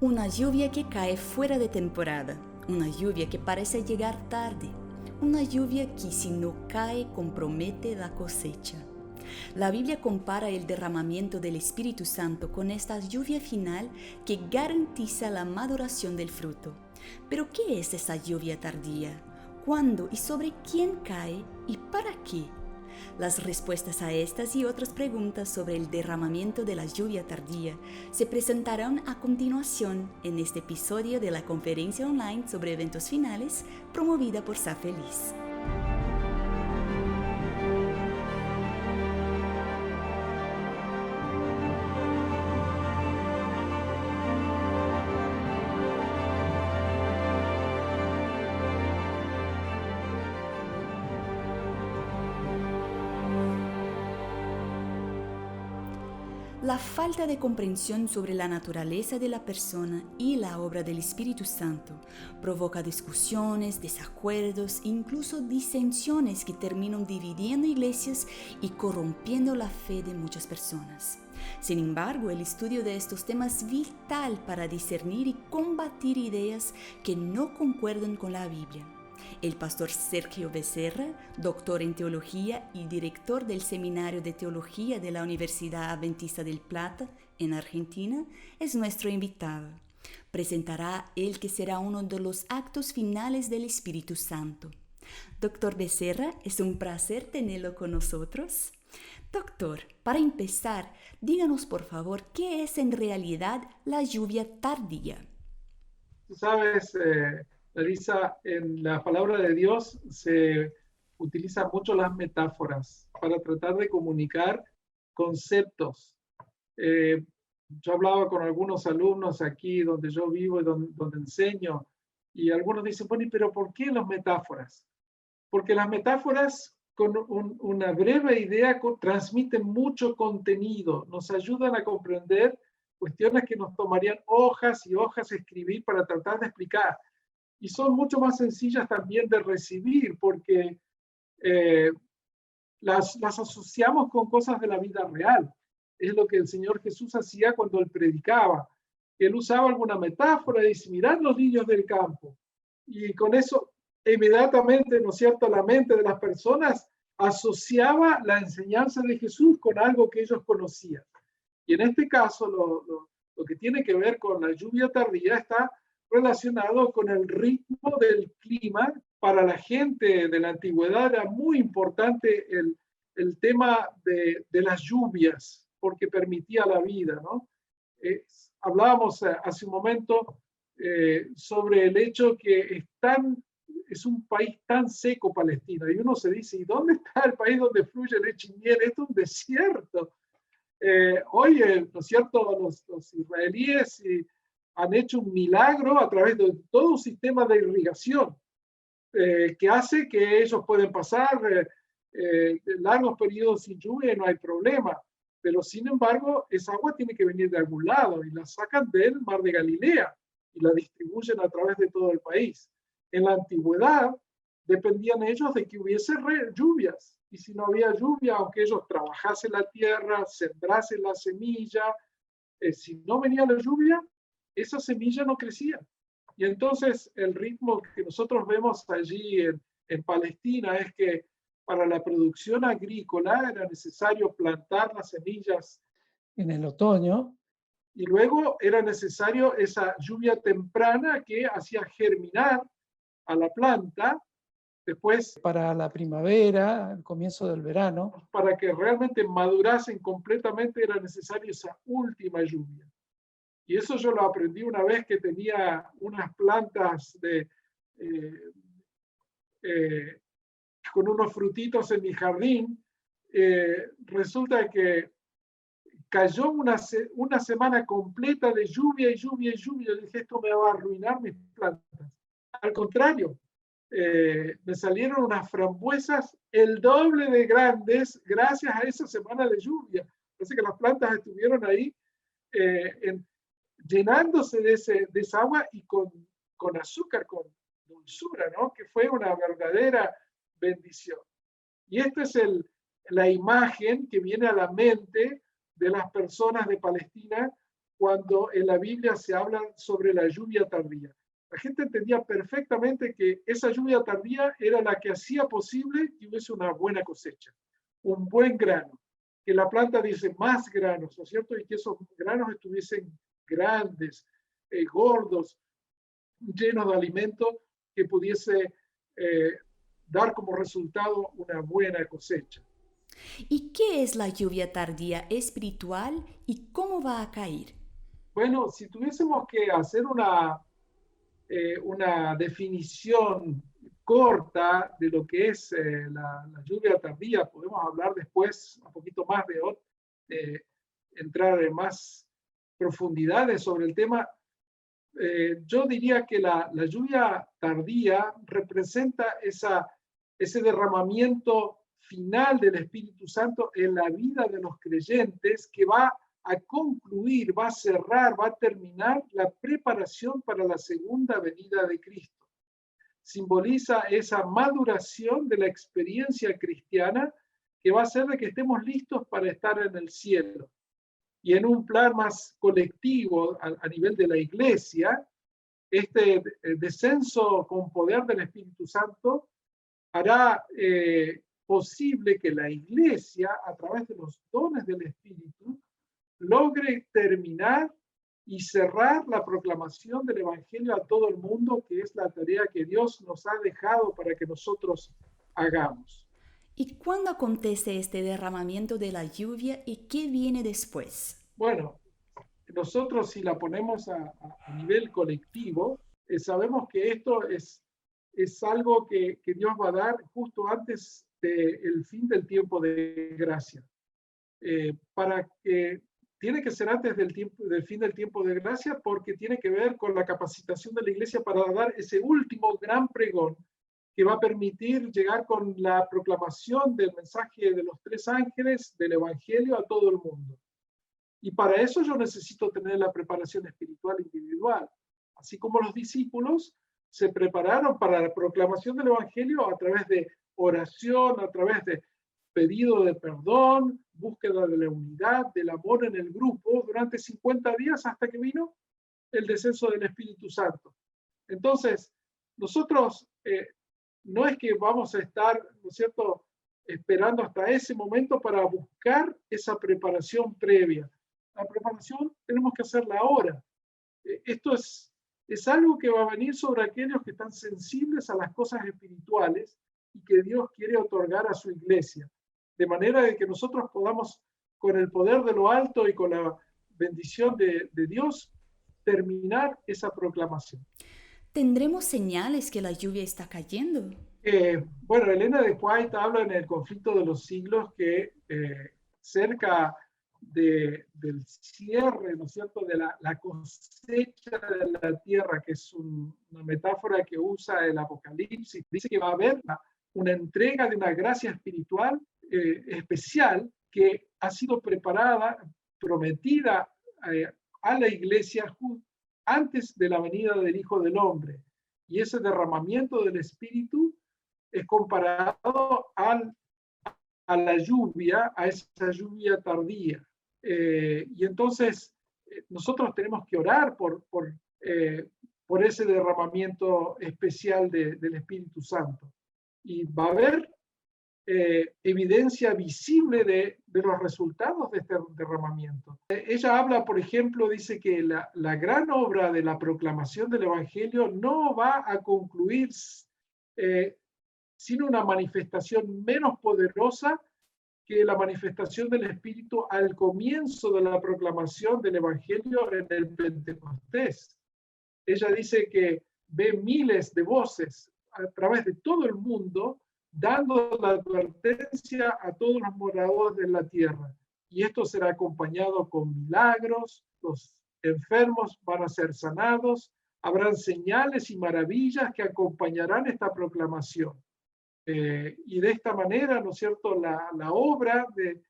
Una lluvia que cae fuera de temporada, una lluvia que parece llegar tarde, una lluvia que si no cae compromete la cosecha. La Biblia compara el derramamiento del Espíritu Santo con esta lluvia final que garantiza la maduración del fruto. Pero ¿qué es esa lluvia tardía? ¿Cuándo y sobre quién cae y para qué? Las respuestas a estas y otras preguntas sobre el derramamiento de la lluvia tardía se presentarán a continuación en este episodio de la conferencia online sobre eventos finales promovida por Sa Feliz. La falta de comprensión sobre la naturaleza de la persona y la obra del Espíritu Santo provoca discusiones, desacuerdos e incluso disensiones que terminan dividiendo iglesias y corrompiendo la fe de muchas personas. Sin embargo, el estudio de estos temas es vital para discernir y combatir ideas que no concuerdan con la Biblia. El pastor Sergio Becerra, doctor en teología y director del Seminario de Teología de la Universidad Adventista del Plata, en Argentina, es nuestro invitado. Presentará el que será uno de los actos finales del Espíritu Santo. Doctor Becerra, es un placer tenerlo con nosotros. Doctor, para empezar, díganos por favor qué es en realidad la lluvia tardía. Tú sabes, Larisa, en la palabra de Dios se utilizan mucho las metáforas para tratar de comunicar conceptos. Eh, yo hablaba con algunos alumnos aquí donde yo vivo y donde enseño, y algunos dicen, bueno, pero ¿por qué las metáforas? Porque las metáforas con una breve idea transmiten mucho contenido, nos ayudan a comprender cuestiones que nos tomarían hojas y hojas escribir para tratar de explicar. Y son mucho más sencillas también de recibir porque las asociamos con cosas de la vida real. Es lo que el Señor Jesús hacía cuando Él predicaba. Él usaba alguna metáfora y dice, mirad los niños del campo. Y con eso, inmediatamente, ¿no es cierto?, la mente de las personas asociaba la enseñanza de Jesús con algo que ellos conocían. Y en este caso, lo que tiene que ver con la lluvia tardía está relacionado con el ritmo del clima. Para la gente de la antigüedad era muy importante el tema de las lluvias, porque permitía la vida, ¿no? Hablábamos hace un momento sobre el hecho que es un país tan seco Palestina, y uno se dice, ¿y dónde está el país donde fluye leche y miel? Esto es un desierto. Hoy, ¿no es cierto?, los israelíes han hecho un milagro a través de todo un sistema de irrigación que hace que ellos pueden pasar largos periodos sin lluvia y no hay problema. Pero sin embargo, esa agua tiene que venir de algún lado y la sacan del mar de Galilea y la distribuyen a través de todo el país. En la antigüedad dependían ellos de que hubiese lluvias, y si no había lluvia, aunque ellos trabajasen la tierra, sembrasen la semilla, si no venía la lluvia, esa semilla no crecía. Y entonces el ritmo que nosotros vemos allí en Palestina es que para la producción agrícola era necesario plantar las semillas en el otoño, y luego era necesario esa lluvia temprana que hacía germinar a la planta. Después, para la primavera, el comienzo del verano, para que realmente madurasen completamente, era necesaria esa última lluvia. Y eso yo lo aprendí una vez que tenía unas plantas con unos frutitos en mi jardín. Resulta que cayó una semana completa de lluvia y lluvia y lluvia. Yo dije, esto me va a arruinar mis plantas. Al contrario, me salieron unas frambuesas el doble de grandes gracias a esa semana de lluvia. Parece que las plantas estuvieron ahí llenándose de esa agua y con azúcar, con dulzura, ¿no? Que fue una verdadera bendición. Y esta es la imagen que viene a la mente de las personas de Palestina cuando en la Biblia se habla sobre la lluvia tardía. La gente entendía perfectamente que esa lluvia tardía era la que hacía posible que hubiese una buena cosecha, un buen grano, que la planta diese más granos, ¿no es cierto? Y que esos granos estuviesen grandes, gordos, llenos de alimento que pudiese eh, dar como resultado una buena cosecha. ¿Y qué es la lluvia tardía espiritual y cómo va a caer? Bueno, si tuviésemos que hacer una definición corta de lo que es la lluvia tardía, podemos hablar después un poquito más de entrar en más profundidades sobre el tema. Yo diría que la lluvia tardía representa ese derramamiento final del Espíritu Santo en la vida de los creyentes que va a concluir, va a cerrar, va a terminar la preparación para la segunda venida de Cristo. Simboliza esa maduración de la experiencia cristiana que va a hacer de que estemos listos para estar en el cielo. Y en un plan más colectivo a nivel de la iglesia, este descenso con poder del Espíritu Santo hará posible que la iglesia, a través de los dones del Espíritu, logre terminar y cerrar la proclamación del Evangelio a todo el mundo, que es la tarea que Dios nos ha dejado para que nosotros hagamos. ¿Y cuándo acontece este derramamiento de la lluvia y qué viene después? Bueno, nosotros si la ponemos a nivel colectivo, sabemos que esto es algo que Dios va a dar justo antes del fin del tiempo de gracia. Para que tiene que ser antes del fin del tiempo de gracia porque tiene que ver con la capacitación de la iglesia para dar ese último gran pregón que va a permitir llegar con la proclamación del mensaje de los 3 ángeles del Evangelio a todo el mundo. Y para eso yo necesito tener la preparación espiritual individual. Así como los discípulos se prepararon para la proclamación del Evangelio a través de oración, a través de pedido de perdón, búsqueda de la unidad, del amor en el grupo, durante 50 días hasta que vino el descenso del Espíritu Santo. Entonces, nosotros no es que vamos a estar, ¿no es cierto?, esperando hasta ese momento para buscar esa preparación previa. La preparación tenemos que hacerla ahora. Esto es algo que va a venir sobre aquellos que están sensibles a las cosas espirituales y que Dios quiere otorgar a su iglesia. De manera de que nosotros podamos, con el poder de lo alto y con la bendición de Dios, terminar esa proclamación. ¿Tendremos señales que la lluvia está cayendo? Bueno, Elena de White habla en el conflicto de los siglos que cerca del cierre, ¿no es cierto?, de la cosecha de la tierra, que es una metáfora que usa el Apocalipsis, dice que va a haber una entrega de una gracia espiritual especial que ha sido preparada, prometida a la iglesia antes de la venida del Hijo del Hombre. Y ese derramamiento del Espíritu es comparado a la lluvia, a esa lluvia tardía. Y entonces nosotros tenemos que orar por ese derramamiento especial del Espíritu Santo. Y va a haber evidencia visible de los resultados de este derramamiento. Ella habla, por ejemplo, dice que la gran obra de la proclamación del Evangelio no va a concluir sin una manifestación menos poderosa que la manifestación del Espíritu al comienzo de la proclamación del Evangelio en el Pentecostés. Ella dice que ve miles de voces a través de todo el mundo dando la advertencia a todos los moradores de la tierra. Y esto será acompañado con milagros, los enfermos van a ser sanados, habrán señales y maravillas que acompañarán esta proclamación. Y de esta manera, ¿no es cierto?, la obra de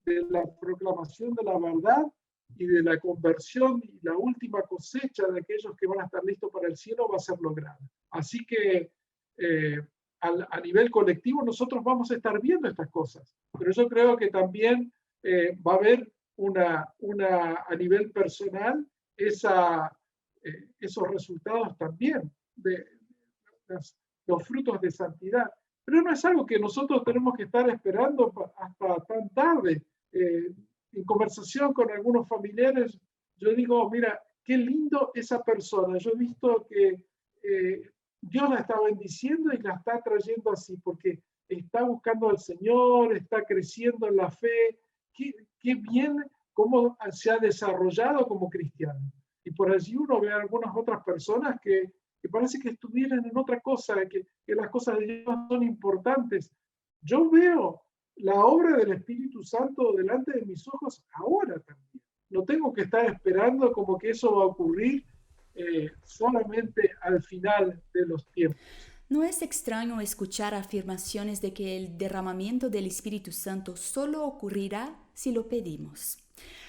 la proclamación de la verdad y de la conversión y la última cosecha de aquellos que van a estar listos para el cielo va a ser lograda. Así que a nivel colectivo nosotros vamos a estar viendo estas cosas, pero yo creo que también va a haber a nivel personal esos resultados también de los frutos de santidad. Pero no es algo que nosotros tenemos que estar esperando hasta tan tarde. En conversación con algunos familiares, yo digo, mira, qué lindo esa persona. Yo he visto que Dios la está bendiciendo y la está trayendo así, porque está buscando al Señor, está creciendo en la fe. Qué bien cómo se ha desarrollado como cristiano. Y por allí uno ve a algunas otras personas que parece que estuvieran en otra cosa, que las cosas de Dios son importantes. Yo veo la obra del Espíritu Santo delante de mis ojos ahora también. No tengo que estar esperando como que eso va a ocurrir solamente al final de los tiempos. No es extraño escuchar afirmaciones de que el derramamiento del Espíritu Santo solo ocurrirá si lo pedimos.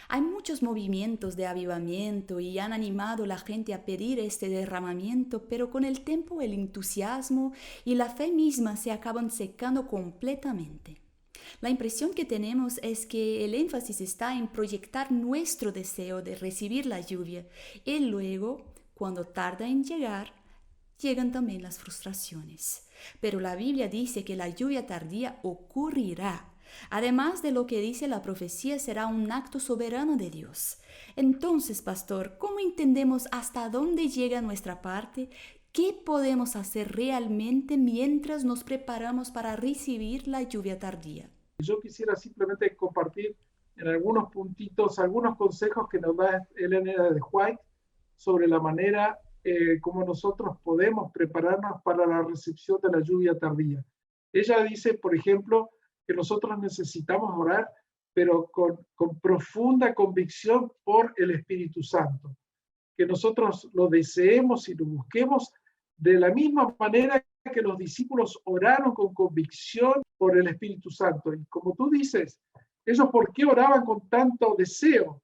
Hay muchos movimientos de avivamiento y han animado a la gente a pedir este derramamiento, pero con el tiempo el entusiasmo y la fe misma se acaban secando completamente. La impresión que tenemos es que el énfasis está en proyectar nuestro deseo de recibir la lluvia y luego, cuando tarda en llegar, llegan también las frustraciones. Pero la Biblia dice que la lluvia tardía ocurrirá. Además de lo que dice la profecía, será un acto soberano de Dios. Entonces, pastor, ¿cómo entendemos hasta dónde llega nuestra parte? ¿Qué podemos hacer realmente mientras nos preparamos para recibir la lluvia tardía? Yo quisiera simplemente compartir en algunos puntitos, algunos consejos que nos da Elena de White sobre la manera como nosotros podemos prepararnos para la recepción de la lluvia tardía. Ella dice, por ejemplo, que nosotros necesitamos orar, pero con profunda convicción por el Espíritu Santo. Que nosotros lo deseemos y lo busquemos de la misma manera que los discípulos oraron con convicción por el Espíritu Santo. Y como tú dices, ellos ¿por qué oraban con tanto deseo,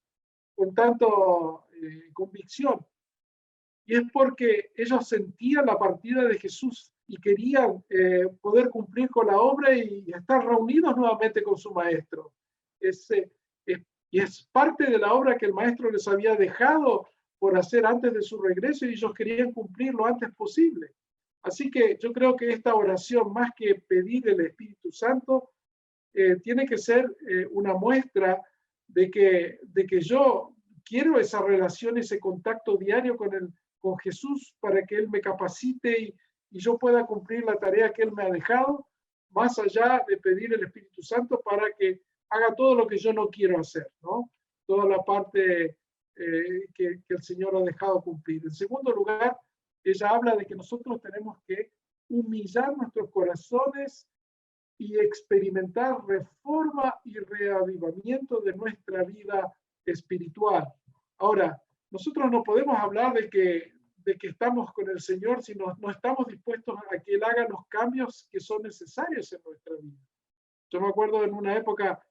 con tanto convicción? Y es porque ellos sentían la partida de Jesús y querían poder cumplir con la obra y estar reunidos nuevamente con su maestro. Y es parte de la obra que el maestro les había dejado por hacer antes de su regreso y ellos querían cumplir lo antes posible. Así que yo creo que esta oración, más que pedir el Espíritu Santo, tiene que ser una muestra de que yo quiero esa relación, ese contacto diario con Jesús para que Él me capacite y yo pueda cumplir la tarea que Él me ha dejado, más allá de pedir el Espíritu Santo para que haga todo lo que yo no quiero hacer, ¿no? Toda la parte que el Señor ha dejado cumplir. En segundo lugar, ella habla de que nosotros tenemos que humillar nuestros corazones y experimentar reforma y reavivamiento de nuestra vida espiritual. Ahora, nosotros no podemos hablar de que estamos con el Señor si no estamos dispuestos a que Él haga los cambios que son necesarios en nuestra vida. Yo me acuerdo en una época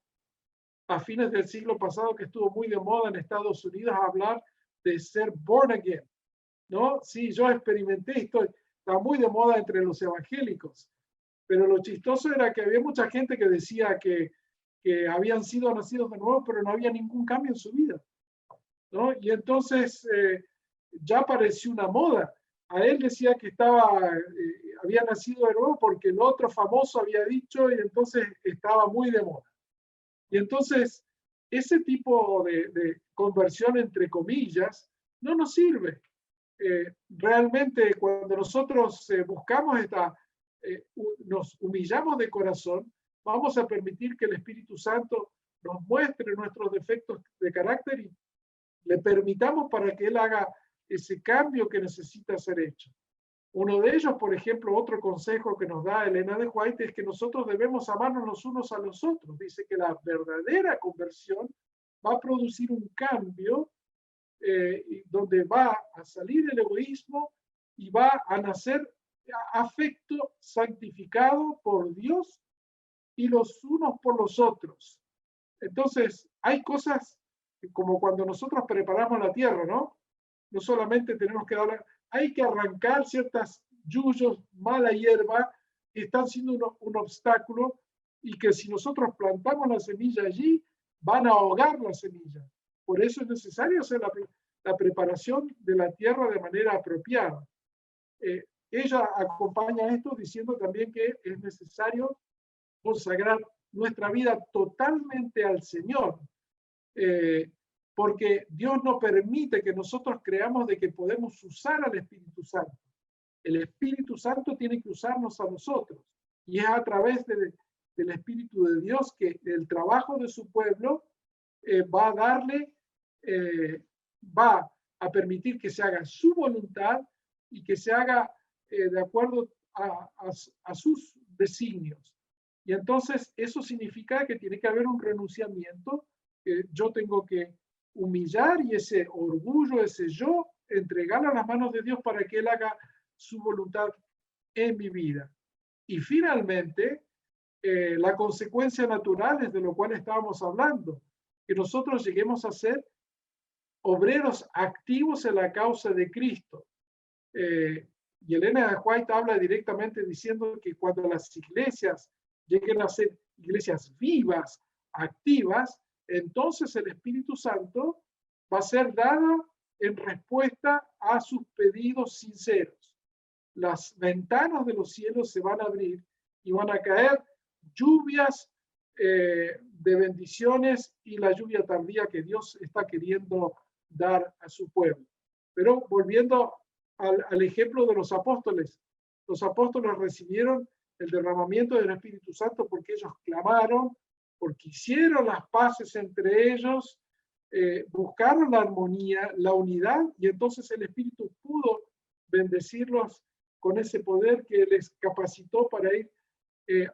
a fines del siglo pasado que estuvo muy de moda en Estados Unidos hablar de ser born again, ¿no? Sí, yo experimenté esto, está muy de moda entre los evangélicos, pero lo chistoso era que había mucha gente que decía que habían sido nacidos de nuevo, pero no había ningún cambio en su vida, ¿no? Y entonces ya pareció una moda. A él decía que había nacido de nuevo porque el otro famoso había dicho y entonces estaba muy de moda. Y entonces ese tipo de conversión entre comillas no nos sirve. Realmente cuando nosotros buscamos nos humillamos de corazón, vamos a permitir que el Espíritu Santo nos muestre nuestros defectos de carácter y le permitamos para que Él haga ese cambio que necesita ser hecho. Uno de ellos, por ejemplo, otro consejo que nos da Elena de White es que nosotros debemos amarnos los unos a los otros. Dice que la verdadera conversión va a producir un cambio donde va a salir el egoísmo y va a nacer afecto santificado por Dios y los unos por los otros. Entonces, hay cosas como cuando nosotros preparamos la tierra, ¿no? No solamente tenemos que hay que arrancar ciertas yuyos, mala hierba, que están siendo un obstáculo y que si nosotros plantamos la semilla allí, van a ahogar la semilla. Por eso es necesario hacer la preparación de la tierra de manera apropiada. Ella acompaña esto diciendo también que es necesario consagrar nuestra vida totalmente al Señor, porque Dios no permite que nosotros creamos de que podemos usar al Espíritu Santo. El Espíritu Santo tiene que usarnos a nosotros, y es a través del Espíritu de Dios que el trabajo de su pueblo va a darle, va a permitir que se haga su voluntad y que se haga de acuerdo a sus designios. Y entonces eso significa que tiene que haber un renunciamiento, que yo tengo que humillar y ese orgullo, ese yo, entregarlo a las manos de Dios para que Él haga su voluntad en mi vida. Y finalmente, la consecuencia natural es de lo cual estábamos hablando, que nosotros lleguemos a ser obreros activos en la causa de Cristo. Y Elena de White habla directamente diciendo que cuando las iglesias lleguen a ser iglesias vivas, activas, entonces el Espíritu Santo va a ser dado en respuesta a sus pedidos sinceros. Las ventanas de los cielos se van a abrir y van a caer lluvias de bendiciones y la lluvia tardía que Dios está queriendo dar a su pueblo. Pero volviendo al ejemplo de los apóstoles recibieron el derramamiento del Espíritu Santo porque ellos clamaron, porque hicieron las paces entre ellos, buscaron la armonía, la unidad, y entonces el Espíritu pudo bendecirlos con ese poder que les capacitó para ir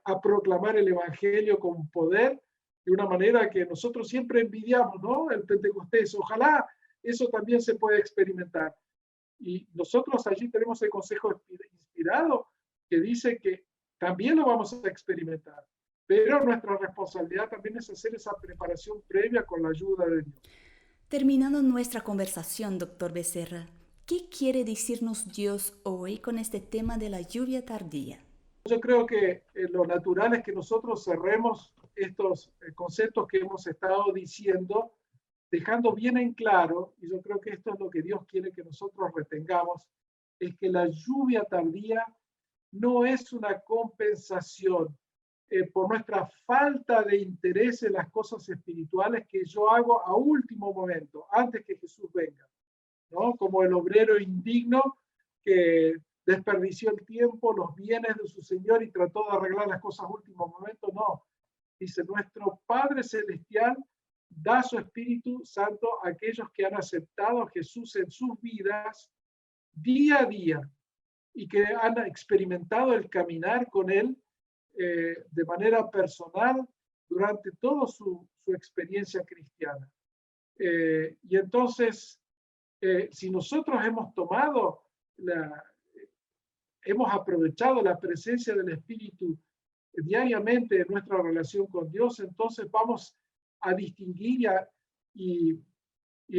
a proclamar el Evangelio con poder, de una manera que nosotros siempre envidiamos, ¿no? El Pentecostés. Ojalá eso también se pueda experimentar. Y nosotros allí tenemos el consejo inspirado que dice que también lo vamos a experimentar, pero nuestra responsabilidad también es hacer esa preparación previa con la ayuda de Dios. Terminando nuestra conversación, doctor Becerra, ¿qué quiere decirnos Dios hoy con este tema de la lluvia tardía? Yo creo que lo natural es que nosotros cerremos estos conceptos que hemos estado diciendo, dejando bien en claro, y yo creo que esto es lo que Dios quiere que nosotros retengamos, es que la lluvia tardía no es una compensación por nuestra falta de interés en las cosas espirituales que yo hago a último momento, antes que Jesús venga, ¿no? Como el obrero indigno que desperdició el tiempo, los bienes de su Señor y trató de arreglar las cosas a último momento. No, dice, nuestro Padre Celestial da su Espíritu Santo a aquellos que han aceptado a Jesús en sus vidas día a día y que han experimentado el caminar con Él de manera personal durante toda su experiencia cristiana. Y entonces, si nosotros hemos aprovechado la presencia del Espíritu diariamente en nuestra relación con Dios, entonces vamos a distinguir y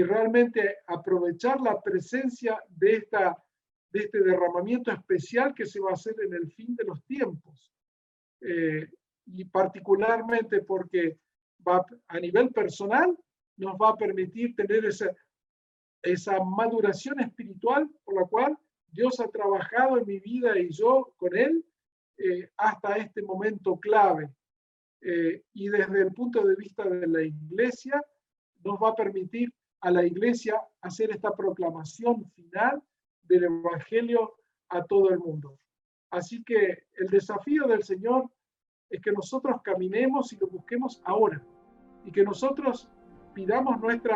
realmente aprovechar la presencia de este derramamiento especial que se va a hacer en el fin de los tiempos. Y particularmente porque a nivel personal nos va a permitir tener esa maduración espiritual por la cual Dios ha trabajado en mi vida y yo con Él hasta este momento clave. Y desde el punto de vista de la iglesia, nos va a permitir a la iglesia hacer esta proclamación final del Evangelio a todo el mundo. Así que el desafío del Señor es que nosotros caminemos y lo busquemos ahora, y que nosotros pidamos nuestro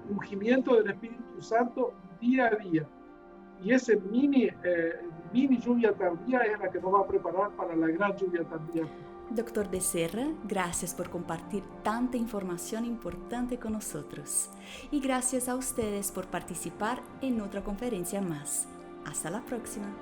ungimiento del Espíritu Santo día a día. Y ese mini lluvia tardía es la que nos va a preparar para la gran lluvia tardía. Doctor Becerra, gracias por compartir tanta información importante con nosotros. Y gracias a ustedes por participar en otra conferencia más. Hasta la próxima.